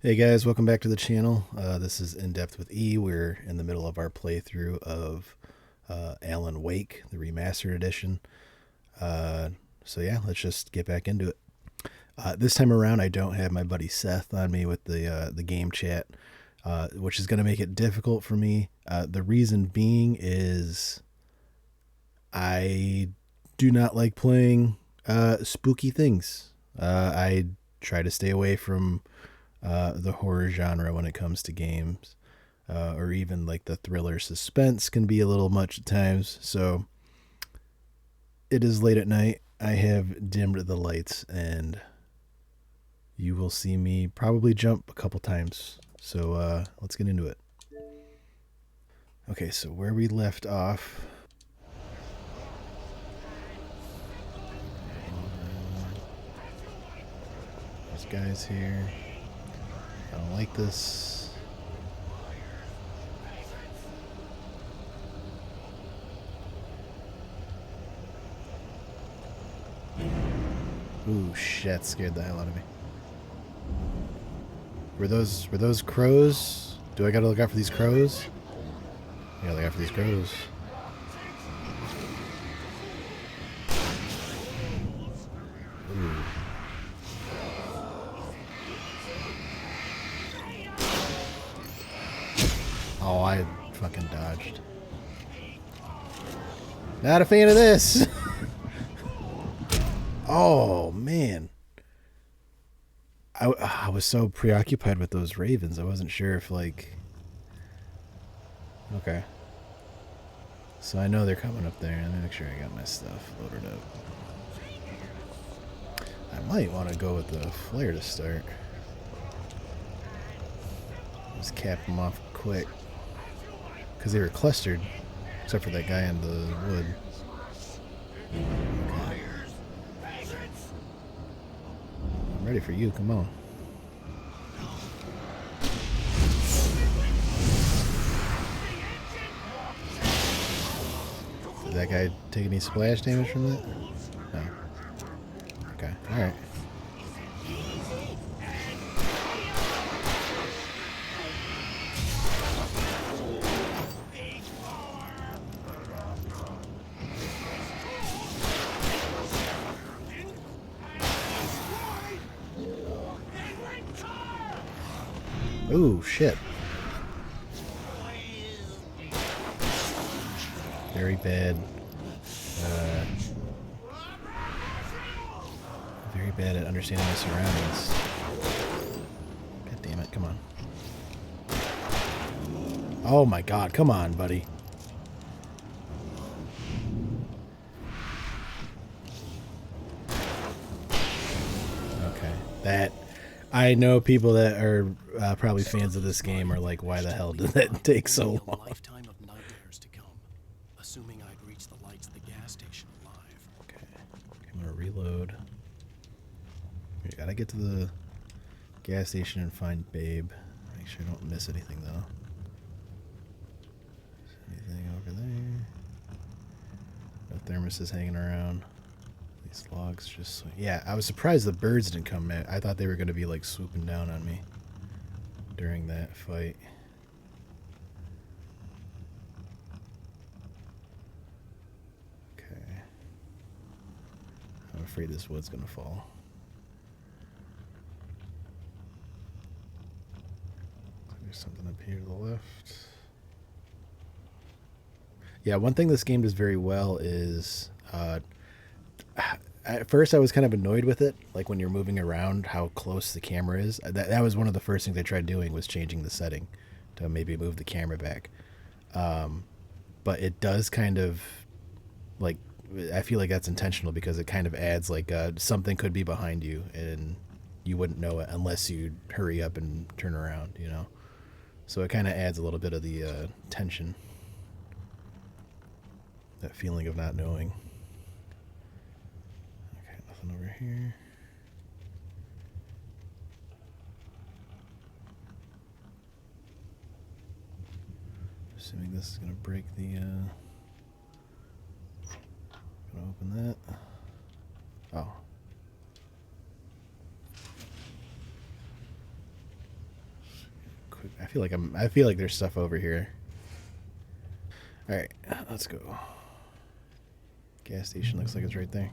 Hey guys, welcome back to the channel. This is In Depth with E. We're in the middle of our playthrough of Alan Wake, the Remastered edition. So yeah, let's just get back into it. This time around, I don't have my buddy Seth on me with the game chat, which is going to make it difficult for me. The reason being is I do not like playing spooky things. I try to stay away from the horror genre when it comes to games, or even like the thriller suspense can be a little much at times. So it is late at night. I have dimmed the lights, and you will see me probably jump a couple times. So let's get into it. Okay, so where we left off. There's guys here. I don't like this. Ooh, shit, scared the hell out of me. Were those crows? Do I gotta look out for these crows? I gotta look out for these crows. Ooh. Oh, I fucking dodged. Not a fan of this. Oh, man. I was so preoccupied with those ravens. I wasn't sure if, like... Okay. So I know they're coming up there. Let me make sure I got my stuff loaded up. I might want to go with the flare to start. Just cap them off quick. Because they were clustered. Except for that guy in the wood. Okay. I'm ready for you, come on. Did that guy take any splash damage from that? No. Okay, alright. Ooh, shit. Very bad. Very bad at understanding my surroundings. God damn it, come on. Oh my god, come on, buddy. Okay, that... I know people that are probably fans of this game are like, why the hell did that take so long? Lifetime of nightmares to come, assuming I'd reach the lights of the gas station alive. Okay, I'm gonna reload. We gotta get to the gas station and find Babe. Make sure I don't miss anything though. Anything over there? No thermoses hanging around. These logs just... Yeah, I was surprised the birds didn't come in. I thought they were going to be like swooping down on me during that fight. Okay. I'm afraid this wood's going to fall. There's something up here to the left. Yeah, one thing this game does very well is... at first I was kind of annoyed with it, like when you're moving around, how close the camera is. That was one of the first things I tried doing, was changing the setting to maybe move the camera back. But it does kind of, like, I feel like that's intentional because it kind of adds like something could be behind you and you wouldn't know it unless you hurry up and turn around, you know. So it kind of adds a little bit of the tension, that feeling of not knowing. Over here. Assuming this is going to break the... Gonna open that. Oh. I feel like there's stuff over here. All right, let's go. Gas station looks like it's right there.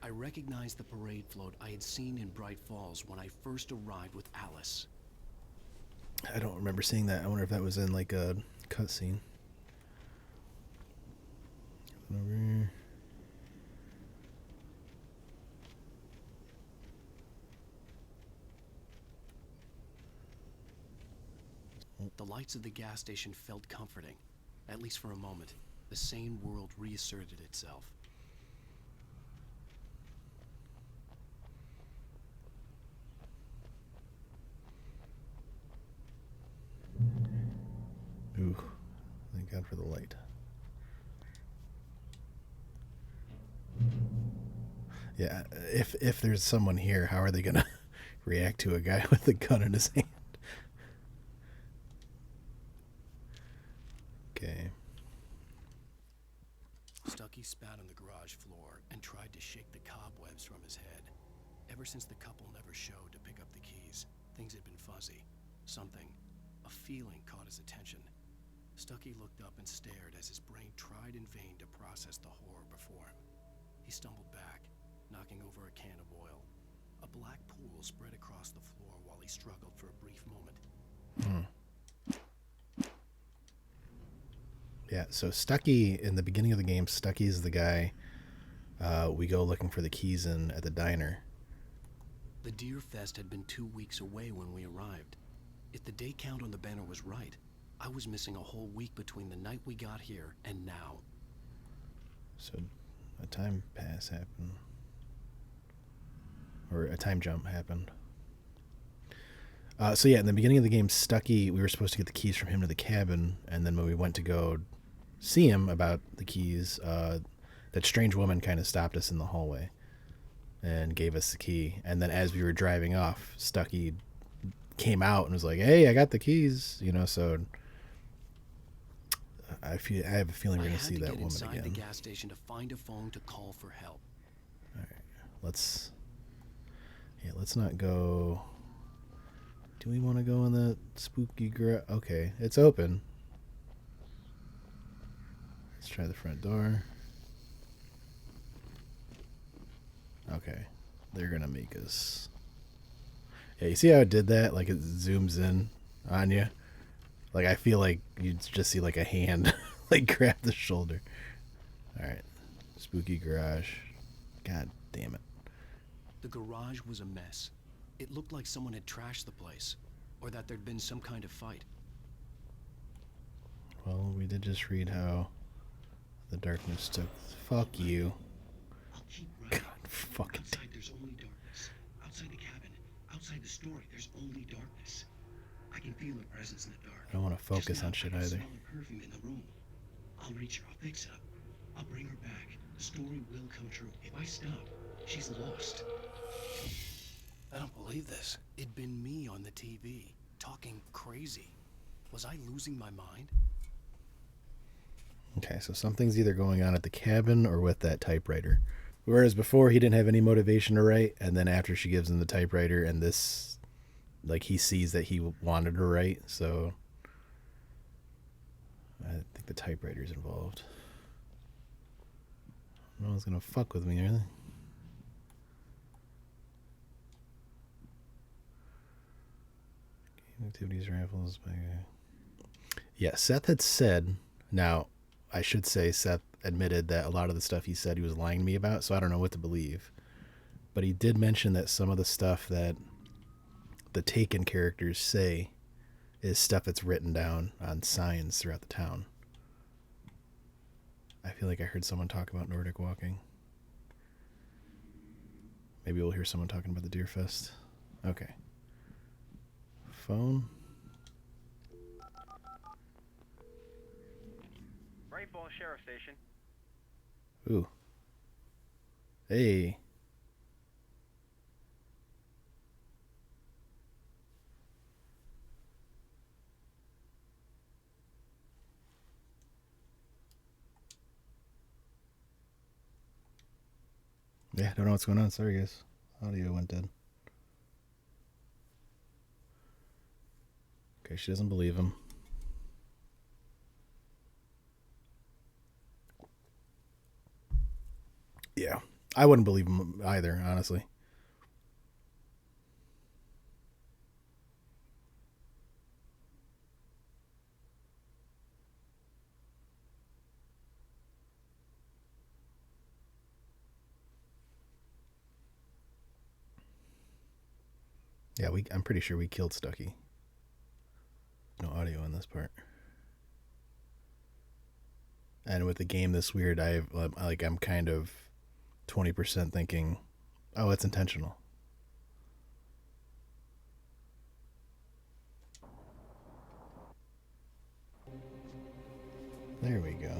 I recognized the parade float I had seen in Bright Falls when I first arrived with Alice. I don't remember seeing that. I wonder if that was in like a cutscene. Over here. The lights of the gas station felt comforting, at least for a moment. The sane world reasserted itself. Ooh, thank God for the light. Yeah, if there's someone here, how are they gonna react to a guy with a gun in his hand? Okay. Stucky spat on the garage floor and tried to shake the cobwebs from his head. Ever since the couple never showed to pick up the keys, things had been fuzzy. Something, a feeling caught his attention. Stucky looked up and stared as his brain tried in vain to process the horror before him. He stumbled back, knocking over a can of oil. A black pool spread across the floor while he struggled for a brief moment. Yeah, so Stucky, in the beginning of the game, Stucky's the guy we go looking for the keys in at the diner. The Deer Fest had been 2 weeks away when we arrived. If the day count on the banner was right, I was missing a whole week between the night we got here and now. So a time pass happened. Or a time jump happened. So yeah, in the beginning of the game, Stucky, we were supposed to get the keys from him to the cabin, and then when we went to go see him about the keys, that strange woman kind of stopped us in the hallway and gave us the key. And then as we were driving off, Stucky came out and was like, "Hey, I got the keys," you know. So I have a feeling we're gonna see that woman again. I had to get inside the gas station to find a phone to call for help. All right, let's not go. Do we want to go in the spooky garage? Okay, it's open. Let's try the front door. Okay, they're gonna make us. Yeah, you see how it did that? Like it zooms in on you. Like I feel like you just see like a hand like grab the shoulder. All right, spooky garage. God damn it. The garage was a mess. It looked like someone had trashed the place, or that there'd been some kind of fight. Well, we did just read how the darkness took. Fuck you. I'll keep running. God fucking. Outside, there's only darkness. Outside the cabin, outside the story, there's only darkness. I can feel her presence in the dark. I don't want to focus on shit I can either. smell her perfume in the room. I'll reach her. I'll fix it up. I'll bring her back. The story will come true. If I stop, she's lost. I don't believe this. It'd been me on the TV, talking crazy. Was I losing my mind? Okay, so something's either going on at the cabin or with that typewriter. Whereas before he didn't have any motivation to write, and then after she gives him the typewriter and this, like he sees that he wanted to write, so I think the typewriter's involved. No one's gonna fuck with me, really. Game activities, raffles. Yeah, Seth had said. Now, I should say Seth admitted that a lot of the stuff he said he was lying to me about, so I don't know what to believe. But he did mention that some of the stuff that the Taken characters say is stuff that's written down on signs throughout the town. I feel like I heard someone talk about Nordic walking. Maybe we'll hear someone talking about the Deer Fest. Okay. Phone. Bright Falls Sheriff Station. Ooh. Hey. Yeah, don't know what's going on. Sorry, guys. Audio went dead. Okay, she doesn't believe him. Yeah, I wouldn't believe him either, honestly. Yeah, I'm pretty sure we killed Stucky. No audio in this part. And with the game this weird, I'm kind of 20% thinking, oh, it's intentional. There we go.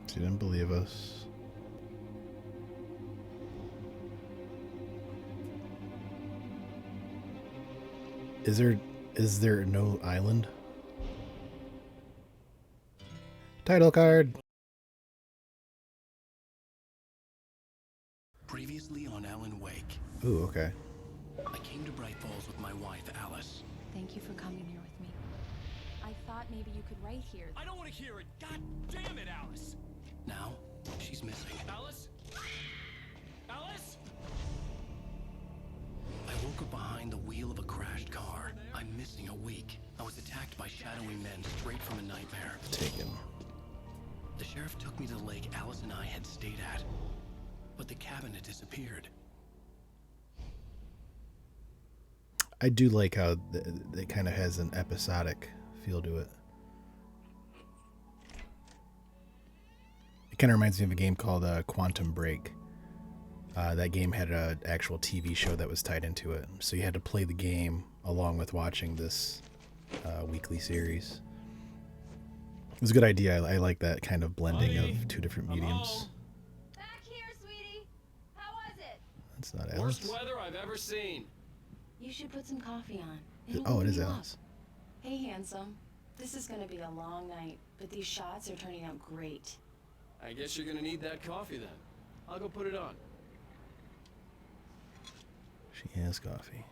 She didn't believe us. Is there no island? Title card. Previously on Alan Wake. Ooh, okay. I came to Bright Falls with my wife, Alice. Thank you for coming here with me. I thought maybe you could write here. I don't want to hear it. God damn it, Alice. Now, she's missing. Alice? Alice? I woke up behind the wheel of a crashed car. I'm missing a week. I was attacked by shadowy men straight from a nightmare. Taken. The sheriff took me to the lake Alice and I had stayed at. But the cabin had disappeared. I do like how it kind of has an episodic feel to it. It kind of reminds me of a game called Quantum Break. That game had an actual TV show that was tied into it. So you had to play the game along with watching this weekly series. It was a good idea. I like that kind of blending of two different mediums. Back here, sweetie. How was it? That's not Alice. Worst weather I've ever seen. You should put some coffee on. It'll Oh, it warm is you up. Alice. Hey, handsome. This is gonna be a long night, but these shots are turning out great. I guess you're gonna need that coffee then. I'll go put it on. She has coffee.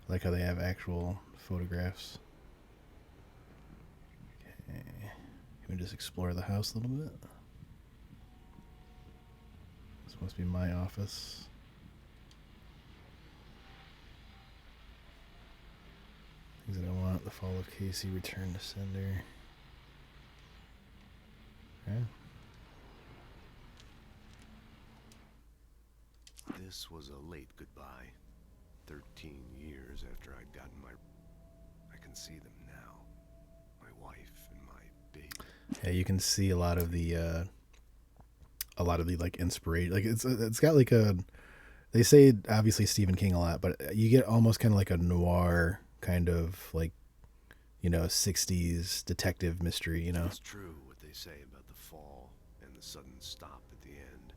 I like how they have actual photographs. Okay. Can we just explore the house a little bit? This must be my office. Things that I want. The fall of Casey, return to sender. Okay. This was a late goodbye. 13 years after I'd gotten my... I can see them now. My wife and my baby. Yeah, you can see a lot of the like inspiration. Like it's got like a... They say obviously Stephen King a lot, but you get almost kind of like a noir kind of like, 60s detective mystery, It's true what they say about the fall and the sudden stop at the end.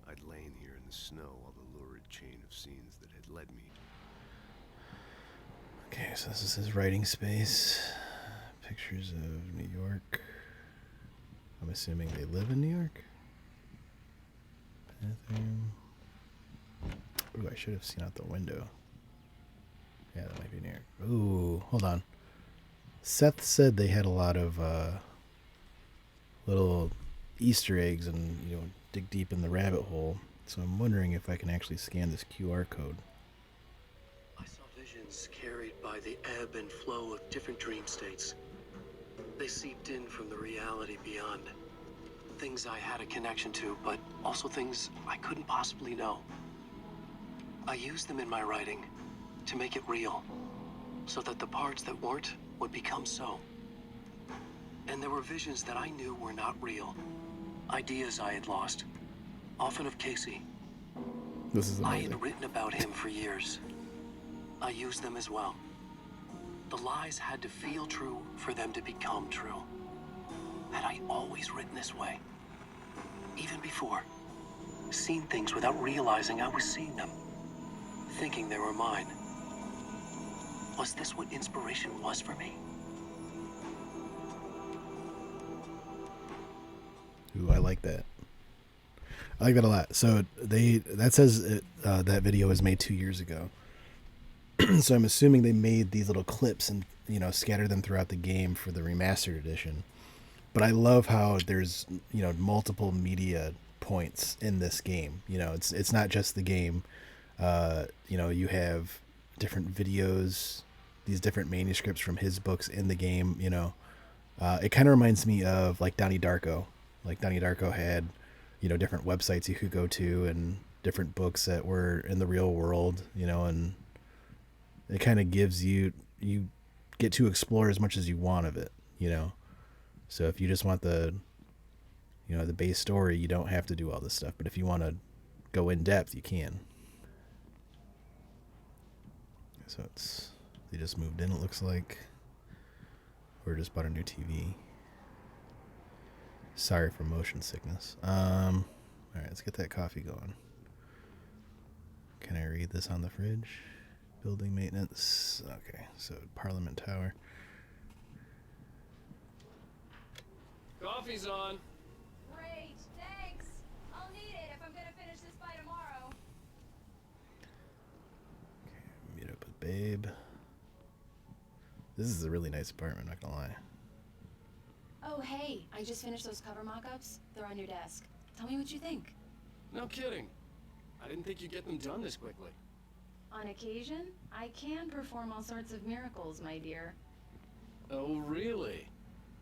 I'd lain here in the snow while the lurid chain of scenes that had led me. Okay, so this is his writing space. Pictures of New York. I'm assuming they live in New York. Bathroom. Ooh, I should have seen out the window. Yeah, that might be New York. Ooh, hold on. Seth said they had a lot of little Easter eggs and, dig deep in the rabbit hole. So I'm wondering if I can actually scan this QR code. I saw visions carried by the ebb and flow of different dream states. They seeped in from the reality beyond. Things I had a connection to, but also things I couldn't possibly know. I used them in my writing to make it real, so that the parts that weren't would become so. And there were visions that I knew were not real. Ideas I had lost, often of Casey. This is I amazing. had written about him for years. I used them as well. The lies had to feel true for them to become true. Had I always written this way? Even before? Seen things without realizing I was seeing them? thinking they were mine. Was this what inspiration was for me? Ooh, I like that. I like that a lot. So that says that video was made 2 years ago. So I'm assuming they made these little clips and scattered them throughout the game for the remastered edition. But I love how there's multiple media points in this game. It's not just the game. You have different videos, these different manuscripts from his books in the game. It kind of reminds me of like Donnie Darko. Like Donnie Darko had different websites you could go to and different books that were in the real world. And it kind of gives you get to explore as much as you want of it. So if you just want the the base story, you don't have to do all this stuff. But if you want to go in depth, you can. So they just moved in, it looks like. Or just bought a new TV. Sorry for motion sickness. All right, let's get that coffee going. Can I read this on the fridge? Building maintenance. Okay, so Parliament Tower. Coffee's on. Great, thanks. I'll need it if I'm gonna finish this by tomorrow. Okay, meet up with Babe. This is a really nice apartment, not gonna lie. Oh, hey, I just finished those cover mock-ups. They're on your desk. Tell me what you think. No kidding. I didn't think you'd get them done this quickly. On occasion, I can perform all sorts of miracles, my dear. Oh, really?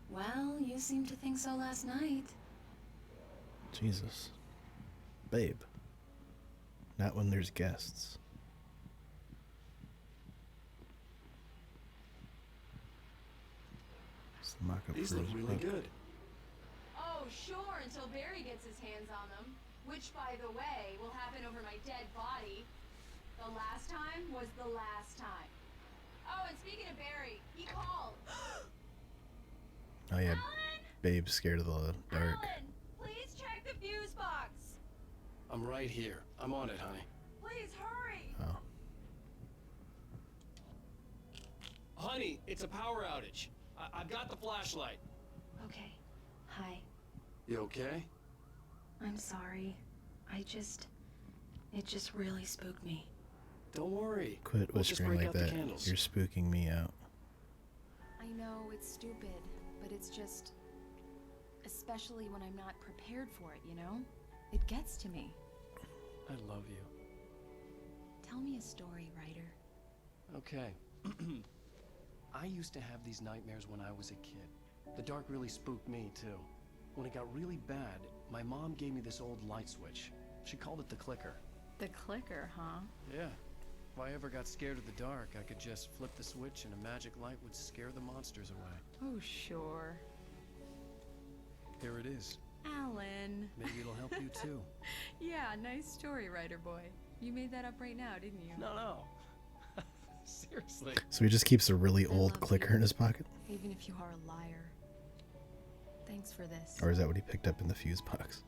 Well, you seemed to think so last night. Jesus. Babe. Not when there's guests. It's the mock-up These for look his really book. good. Oh, sure, until Barry gets his hands on them. Which, by the way, will happen over my dead body. The last time was the last time. Oh, and speaking of Barry, he called. Oh yeah, Alan? Babe's scared of the dark. Alan, please check the fuse box. I'm right here. I'm on it, honey. Please hurry. Oh. Honey, it's a power outage. I've got the flashlight. Okay. Hi. You okay? I'm sorry. It just really spooked me. Don't worry. Quit We'll just whispering break like out the that. candles. You're spooking me out. I know it's stupid, but it's just... Especially when I'm not prepared for it, It gets to me. I love you. Tell me a story, writer. Okay. I used to have these nightmares when I was a kid. The dark really spooked me, too. When it got really bad, my mom gave me this old light switch. She called it the clicker. The clicker, huh? Yeah. If I ever got scared of the dark, I could just flip the switch and a magic light would scare the monsters away. Oh, sure. Here it is. Alan. Maybe it'll help you, too. Yeah, nice story, writer boy. You made that up right now, didn't you? No. Seriously. So he just keeps a really I old love clicker you. in his pocket? Even if you are a liar. Thanks for this. Or is that what he picked up in the fuse box?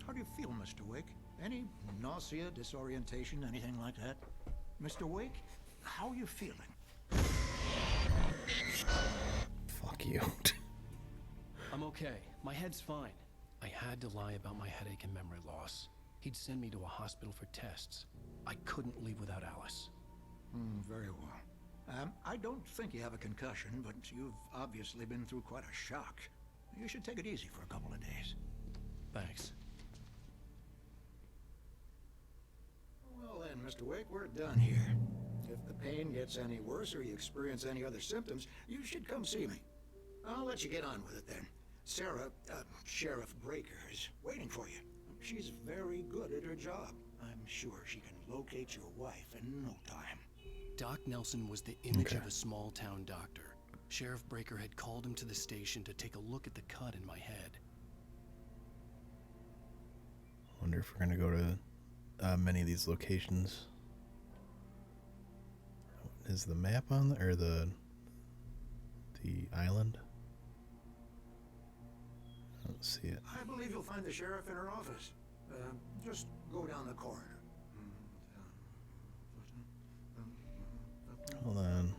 How do you feel, Mr. Wake? Any nausea, disorientation, anything like that? Mr. Wake, how are you feeling? Fuck you. I'm okay. My head's fine. I had to lie about my headache and memory loss. He'd send me to a hospital for tests. I couldn't leave without Alice. Very well. I don't think you have a concussion, but you've obviously been through quite a shock. You should take it easy for a couple of days. Thanks. Well then, Mr. Wake, we're done here. If the pain gets any worse or you experience any other symptoms, you should come see me. I'll let you get on with it then. Sarah, Sheriff Breaker, is waiting for you. She's very good at her job. I'm sure she can locate your wife in no time. Doc Nelson was the image of a small-town doctor. Sheriff Breaker had called him to the station to take a look at the cut in my head. Wonder if we're gonna go to many of these locations. Is the map on or the island? I don't see it. I believe you'll find the sheriff in her office. Just go down the corridor. Hold on.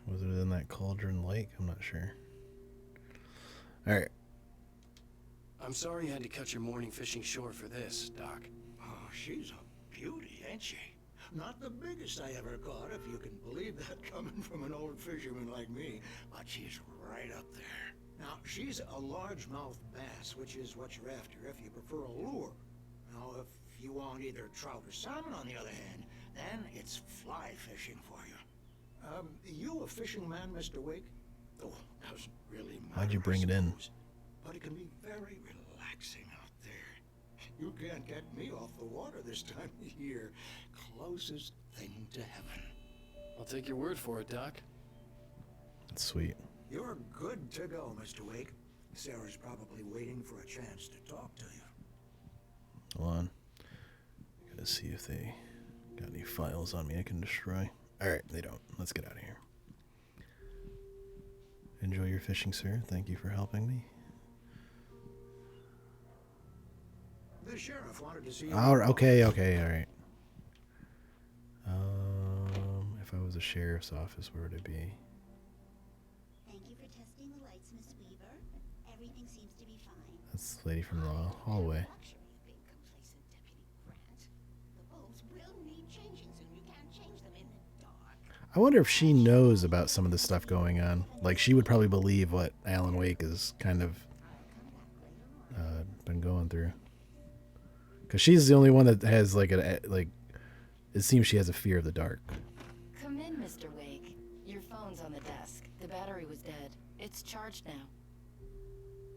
Was it in that Cauldron Lake? I'm not sure. Alright. I'm sorry you had to cut your morning fishing short for this, Doc. Oh, she's a beauty, ain't she? Not the biggest I ever caught, if you can believe that coming from an old fisherman like me, but she's right up there. Now, she's a largemouth bass, which is what you're after if you prefer a lure. Now, if you want either trout or salmon, on the other hand, then it's fly fishing for you. You a fishing man, Mr. Wake? Oh, doesn't really matter. How'd you bring it in? But it can be very relaxing out there. You can't get me off the water this time of year. Closest thing to heaven. I'll take your word for it, Doc. That's sweet. You're good to go, Mr. Wake. Sarah's probably waiting for a chance to talk to you. Hold on. Gotta see if they got any files on me I can destroy. Alright, they don't. Let's get out of here. Enjoy your fishing, sir. Thank you for helping me. The sheriff wanted to see you. Okay, alright. If I was a sheriff's office, where would it be? Thank you for testing the lights, Miss Weaver. Everything seems to be fine. That's the lady from the hallway. Luxury of being complacent, Deputy Grant. The bulbs will need changing soon. You can't change them in the dark. I wonder if she knows about some of the stuff going on. Like, she would probably believe what Alan Wake is kind of been going through. Because she's the only one that has, like, it seems she has a fear of the dark. Come in, Mr. Wake. Your phone's on the desk. The battery was dead. It's charged now.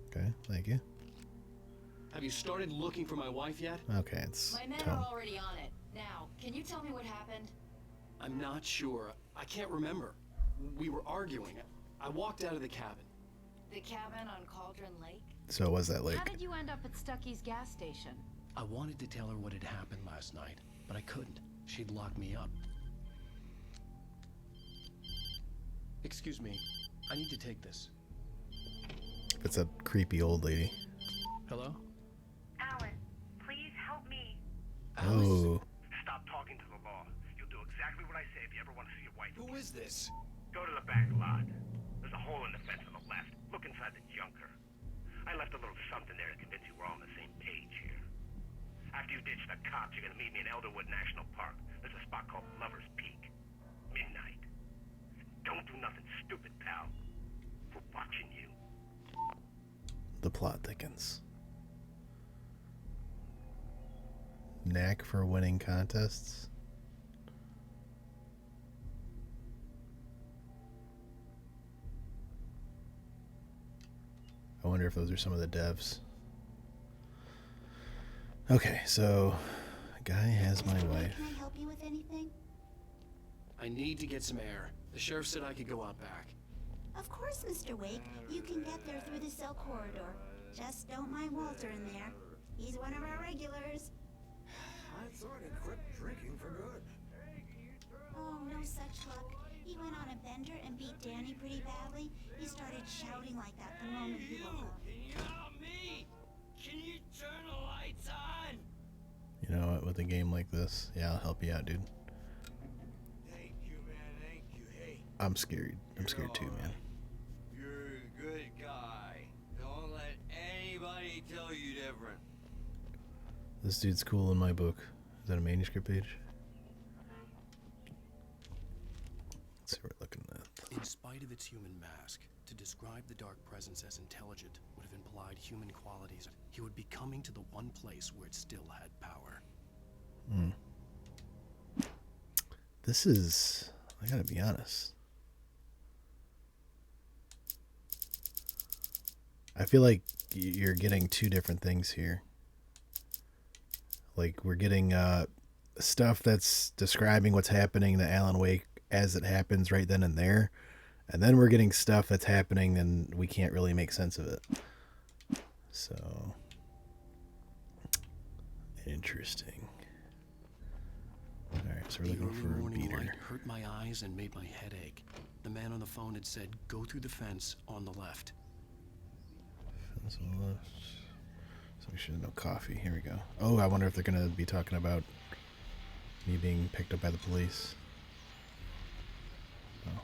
Okay, thank you. Have you started looking for my wife yet? Okay, it's My men Tone. are already on it. Now, can you tell me what happened? I'm not sure. I can't remember. We were arguing. I walked out of the cabin. The cabin on Cauldron Lake? So it was that lake. How did you end up at Stucky's gas station? I wanted to tell her what had happened last night, but I couldn't. She'd lock me up. Excuse me. I need to take this. If it's a creepy old lady. Hello? Alan, please help me. Oh. Stop talking to the law. You'll do exactly what I say if you ever want to see your wife. Who is this? Go to the back lot. There's a hole in the fence on the left. Look inside the junker. I left a little something there to convince you we're all on the same page here. After you ditch the cops, you're gonna meet me in Elderwood National Park. There's a spot called Lover's Peak. Midnight. Don't do nothing stupid, pal. We're watching you. The plot thickens. Knack for winning contests. I wonder if those are some of the devs. Okay, so guy has my wife. Can I help you with anything? I need to get some air. The sheriff said I could go out back. Of course, Mr. Wake. You can get there through the cell corridor. Just don't mind Walter in there. He's one of our regulars. I thought he quit drinking for good. Oh, no such luck. He went on a bender and beat Danny pretty badly. He started shouting like that the moment he woke up. Can you help me? Can you turn the lights on? You know what, with a game like this, yeah, I'll help you out, dude. Thank you, man. Thank you. Hey, I'm scared. I'm scared too, man. you're a good guy. Don't let anybody tell you different. This dude's cool in my book. Is that a manuscript page? Let's see what we're looking at. In spite of its human mask, to describe the dark presence as intelligent would have implied human qualities. He would be coming to the one place where it still had power. This is, I gotta be honest. I feel like you're getting two different things here. Like, we're getting stuff that's describing what's happening to Alan Wake as it happens right then and there. And then we're getting stuff that's happening and we can't really make sense of it. So interesting. All right, so we're The looking early for a morning beater. light hurt my eyes and made my head ache. The man on the phone had said, "Go through the fence on the left." Fence on the left. So we should have no coffee. Here we go. Oh, I wonder if they're gonna be talking about me being picked up by the police. Oh.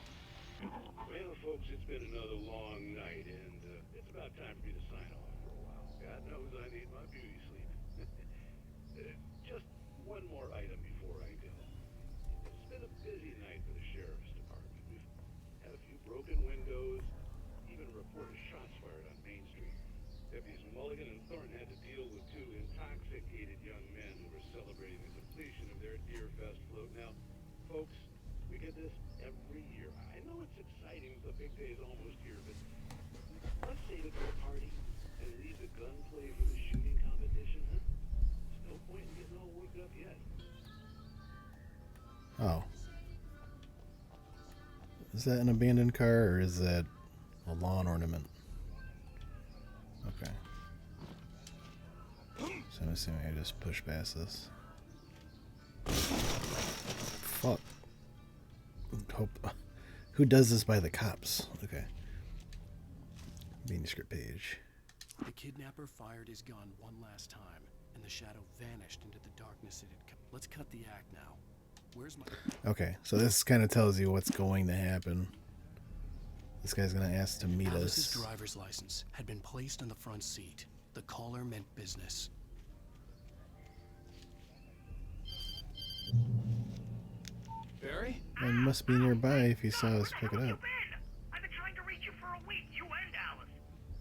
Well, folks, it's been another long night, and it's about time for me to sign off for a while. God knows I need my beauty sleep. Just one more item before I go. It's been a busy night for the sheriff's department. We've had a few broken windows, even a report of shots fired on Main Street. Deputies Mulligan and Thornton had to deal with two intoxicated young men who were celebrating the completion of their Deer Fest float. Now, folks, we get this every year. I know it's exciting, the big day is almost here, but let's save it for a party and leave the gunplay for the shooting competition, huh? There's no point in getting all worked up yet. Oh. Is that an abandoned car or is that a lawn ornament? Okay. So I'm assuming I just push past this. Fuck. Hope. Who does this by the cops? Okay. Manuscript page. The kidnapper fired his gun one last time, and the shadow vanished into the darkness it had come. Let's cut the act now. Where's my... Okay, so this kind of tells you what's going to happen. This guy's going to ask to meet Alice's us. driver's license had been placed on the front seat. The caller meant business. Barry? I must be nearby if he saw us pick it up. I've been trying to reach you for a week, you and Alice.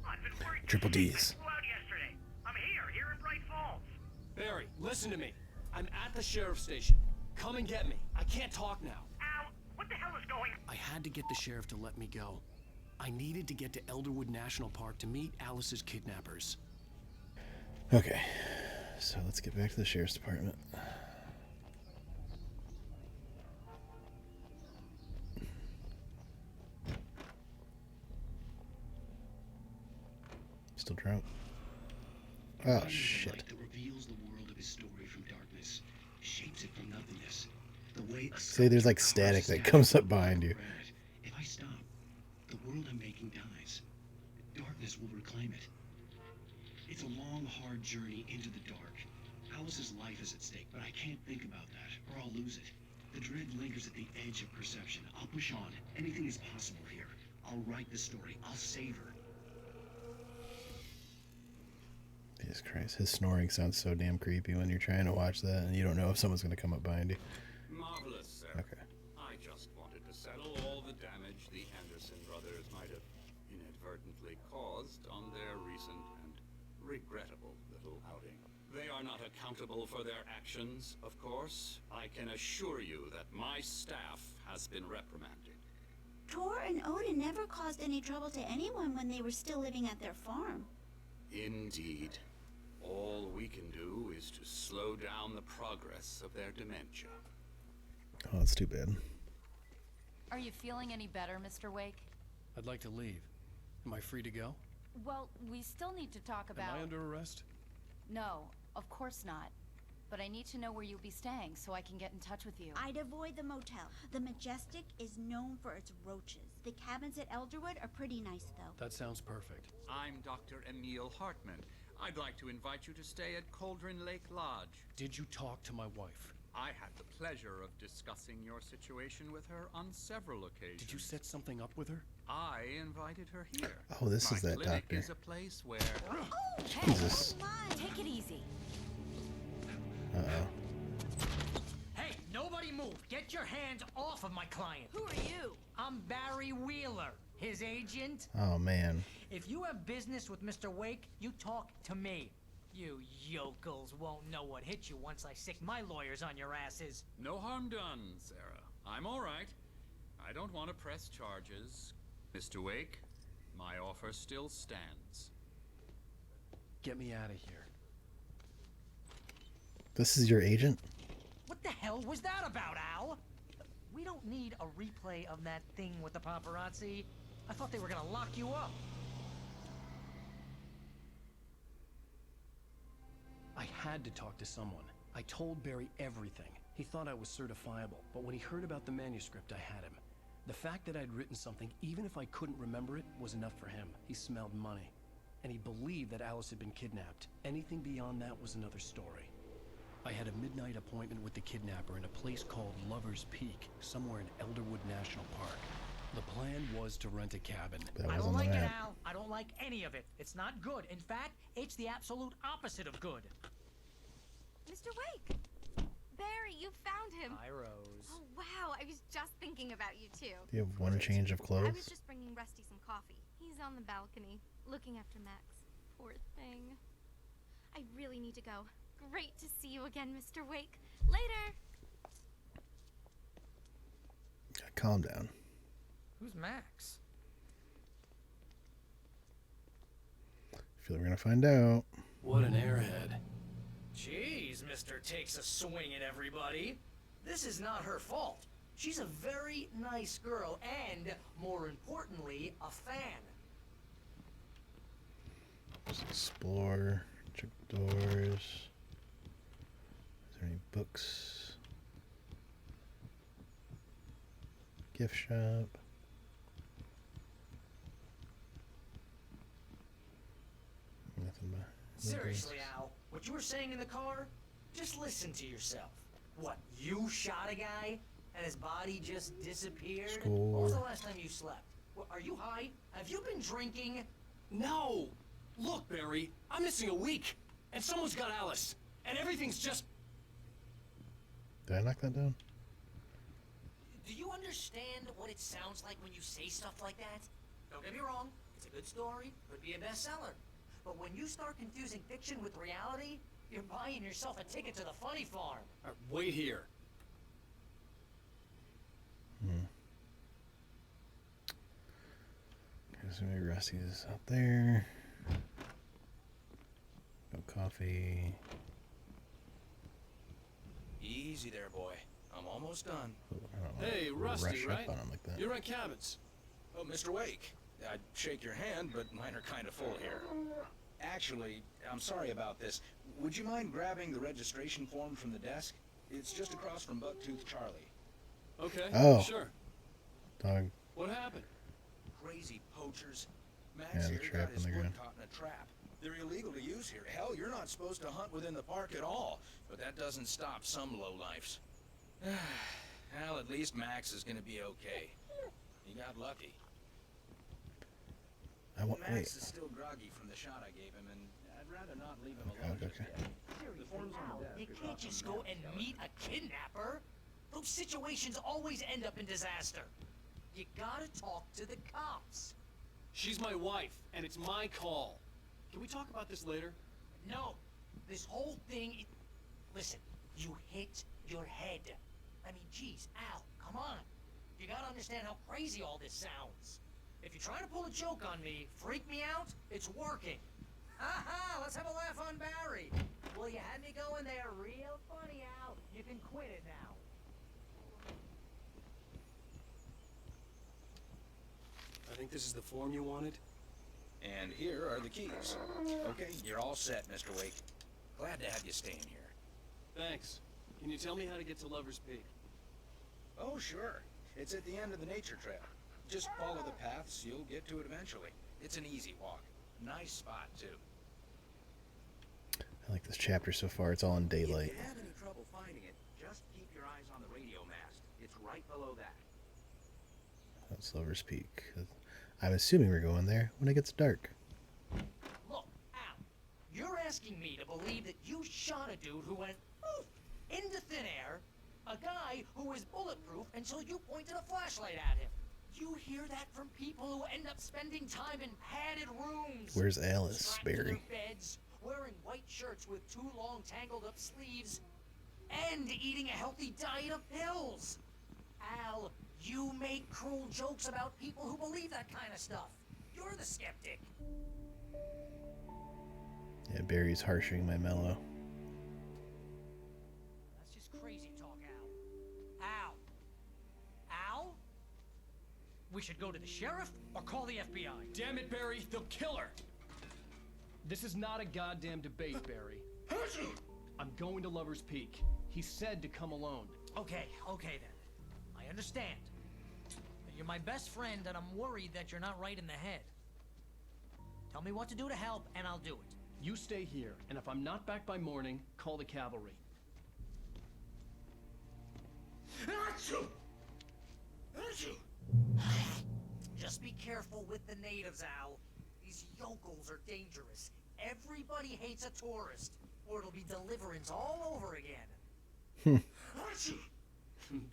I've been worried. Triple D's. I flew out yesterday. I'm here in Bright Falls. Barry, listen to me. I'm at the sheriff's station. Come and get me. I can't talk now. Al, what the hell is going on? I had to get the sheriff to let me go. I needed to get to Elderwood National Park to meet Alice's kidnappers. Okay, so let's get back to the sheriff's department. Still drunk. Oh, shit. The light that reveals the world of his story from darkness, shapes it from nothingness. The way Say there's like static that comes up behind you. If I stop, the world I'm making dies. Darkness will reclaim it. It's a long, hard journey into the dark. Alice's life is at stake, but I can't think about that, or I'll lose it. The dread lingers at the edge of perception. I'll push on. Anything is possible here. I'll write the story. I'll save her. Jesus Christ, his snoring sounds so damn creepy when you're trying to watch that and you don't know if someone's going to come up behind you. Marvelous, sir. Okay. I just wanted to settle all the damage the Anderson brothers might have inadvertently caused on their recent and regrettable little outing. They are not accountable for their actions, of course. I can assure you that my staff has been reprimanded. Tor and Odin never caused any trouble to anyone when they were still living at their farm. Indeed. All we can do is to slow down the progress of their dementia. Oh, that's too bad. Are you feeling any better, Mr. Wake? I'd like to leave. Am I free to go? Well, we still need to talk about... Am I under arrest? No, of course not. But I need to know where you'll be staying so I can get in touch with you. I'd avoid the motel. The Majestic is known for its roaches. The cabins at Elderwood are pretty nice, though. That sounds perfect. I'm Dr. Emil Hartman. I'd like to invite you to stay at Cauldron Lake Lodge. Did you talk to my wife? I had the pleasure of discussing your situation with her on several occasions. Did you set something up with her? I invited her here. Oh, this is that clinic doctor. is a place where... Oh, Jesus. hey, take it easy. Uh-oh. Hey, nobody move. Get your hands off of my client. Who are you? I'm Barry Wheeler, his agent. Oh, man. If you have business with Mr. Wake, you talk to me. You yokels won't know what hit you once I sick my lawyers on your asses. No harm done, Sarah. I'm all right. I don't want to press charges. Mr. Wake, my offer still stands. Get me out of here. This is your agent? What the hell was that about, Al? We don't need a replay of that thing with the paparazzi. I thought they were gonna lock you up. had to talk to someone. I told Barry everything. He thought I was certifiable, but when he heard about the manuscript, I had him. The fact that I'd written something, even if I couldn't remember it, was enough for him. He smelled money. And he believed that Alice had been kidnapped. Anything beyond that was another story. I had a midnight appointment with the kidnapper in a place called Lover's Peak, somewhere in Elderwood National Park. The plan was to rent a cabin. I don't like it, Al. I don't like any of it. It's not good. In fact, it's the absolute opposite of good. Mr. Wake! Barry, you found him. Hi, Rose. Oh, wow. I was just thinking about you, too. Do you have one change of I clothes? was just bringing Rusty some coffee. He's on the balcony, looking after Max. Poor thing. I really need to go. Great to see you again, Mr. Wake. Later! Calm down. Who's Max? I feel we're gonna find out. What an airhead. Jeez, Mr. Takes a swing at everybody. This is not her fault. She's a very nice girl and, more importantly, a fan. Let's explore. Check doors. Is there any books? Gift shop. Nothing but Seriously, Al, what you were saying in the car? Just listen to yourself. What, you shot a guy and his body just disappeared? Score. When was the last time you slept? What, are you high? Have you been drinking? No! Look, Barry, I'm missing a week, and someone's got Alice, and everything's just... Did I knock that down? Do you understand what it sounds like when you say stuff like that? Don't get me wrong, it's a good story, could be a bestseller. But when you start confusing fiction with reality, you're buying yourself a ticket to the funny farm. Wait here. Okay, so maybe Rusty's out there. No coffee. Easy there, boy. I'm almost done. Hey, Rusty, rush right? up on him like that. You rent cabins. Oh, Mr. Wake. I'd shake your hand, but mine are kind of full here. Actually, I'm sorry about this. Would you mind grabbing the registration form from the desk? It's just across from Bucktooth Charlie. Okay, Oh. sure. Dog. What happened? Crazy poachers. Max Yeah, the here trap got his on the foot ground. caught in a trap. They're illegal to use here. Hell, you're not supposed to hunt within the park at all. But that doesn't stop some lowlifes. Well, at least Max is gonna be okay. He got lucky. Max wait. is still groggy from the shot I gave him, and I'd rather not leave him Okay, alone okay, just okay. yet. The form's on the desk. You can't just go and meet a kidnapper. Those situations always end up in disaster. You gotta talk to the cops. She's my wife, and it's my call. Can we talk about this later? No, this whole thing... Listen, you hit your head. I mean, geez, Al, come on. You gotta understand how crazy all this sounds. If you're trying to pull a joke on me, freak me out, it's working. Ha-ha, let's have a laugh on Barry. Well, you had me going there real funny, Al. You can quit it now. I think this is the form you wanted. And here are the keys. Okay, you're all set, Mr. Wake. Glad to have you staying here. Thanks. Can you tell me how to get to Lover's Peak? Oh, sure. It's at the end of the nature trail. Just follow the paths, you'll get to it eventually. It's an easy walk. Nice spot, too. I like this chapter so far. It's all in daylight. If you have any trouble finding it, just keep your eyes on the radio mast. It's right below that. That's Lover's Peak. I'm assuming we're going there when it gets dark. Look, Al, you're asking me to believe that you shot a dude who went poof into thin air, a guy who was bulletproof until you pointed a flashlight at him. You hear that from people who end up spending time in padded rooms. Where's Alice, strapped to their Barry? beds, wearing white shirts with too long tangled up sleeves, and eating a healthy diet of pills. Al, you make cruel jokes about people who believe that kind of stuff. You're the skeptic. Yeah, Barry's harshing my mellow. That's just crazy talk, Al. Al. Al? We should go to the sheriff or call the FBI. Damn it, Barry, they'll kill her. This is not a goddamn debate, Barry. I'm going to Lover's Peak. He said to come alone. Okay then. I understand. You're my best friend, and I'm worried that you're not right in the head. Tell me what to do to help, and I'll do it. You stay here, and if I'm not back by morning, call the cavalry. Achoo! Achoo! Just be careful with the natives, Al. These yokels are dangerous. Everybody hates a tourist, or it'll be deliverance all over again. Achoo!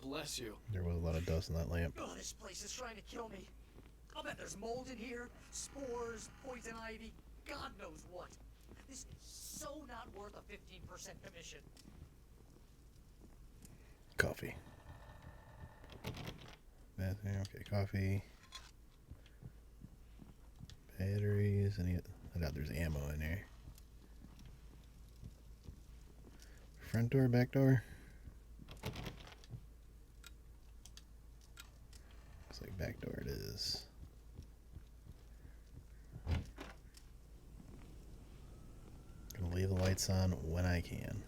Bless you. There was a lot of dust in that lamp. Oh, this place is trying to kill me. I'll bet there's mold in here, spores, poison ivy, God knows what. This is so not worth a 15% commission. Coffee. Bathroom, okay, coffee. Batteries, I doubt there's ammo in there. Front door, back door? Looks like back door it is. Gonna leave the lights on when I can.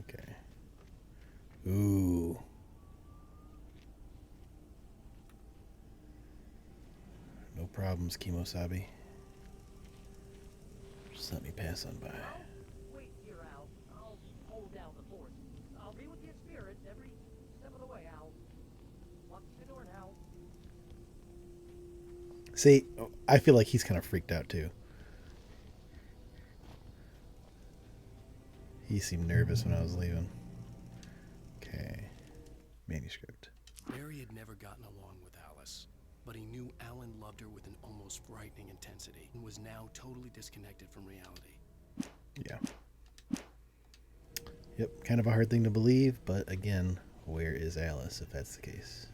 Okay. Ooh. No problems, Kimosabi. Just let me pass on by. Wait here, Al. I'll hold down the fort. I'll be with you in spirit every step of the way, Al. Lock the door now. See, I feel like he's kind of freaked out too. He seemed nervous when I was leaving. Okay. Manuscript. Barry had never gotten along with Alice, but he knew Alan loved her with an almost frightening intensity and was now totally disconnected from reality. Yeah. Yep, kind of a hard thing to believe, but again, where is Alice if that's the case?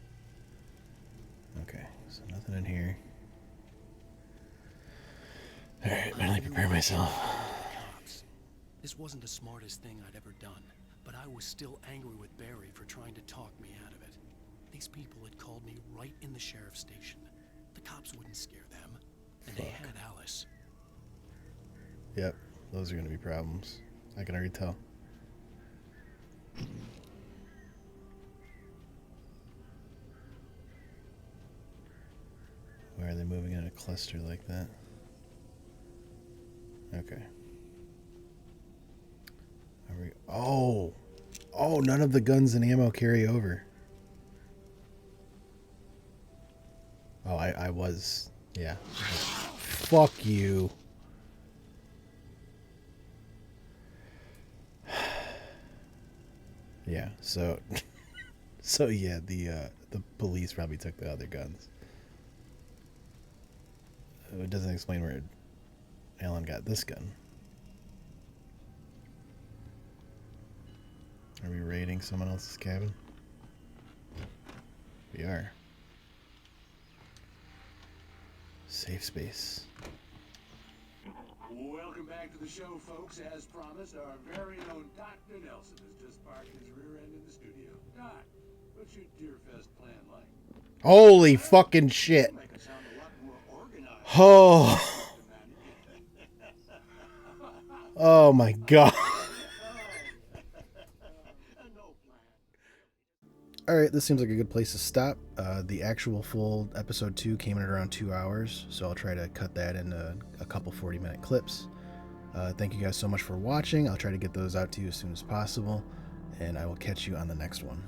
Okay, so nothing in here. Alright, better prepare myself. This wasn't the smartest thing I'd ever done, but I was still angry with Barry for trying to talk me out of it. These people had called me right in the sheriff's station. The cops wouldn't scare them, and they had Alice. Yep, those are going to be problems. I can already tell. Why are they moving in a cluster like that? Okay. Oh, none of the guns and ammo carry over. Oh, I was, yeah. Fuck you. Yeah, so yeah, the police probably took the other guns. It doesn't explain where Alan got this gun. Are we raiding someone else's cabin? We are. Safe space. Welcome back to the show, folks. As promised, our very own Dr. Nelson has just parked his rear end in the studio. Doc, what's your Deerfest plan like? Holy fucking shit. Oh. Oh my god. Alright, this seems like a good place to stop. The actual full episode 2 came in at around 2 hours, so I'll try to cut that into a couple 40-minute clips. Thank you guys so much for watching. I'll try to get those out to you as soon as possible, and I will catch you on the next one.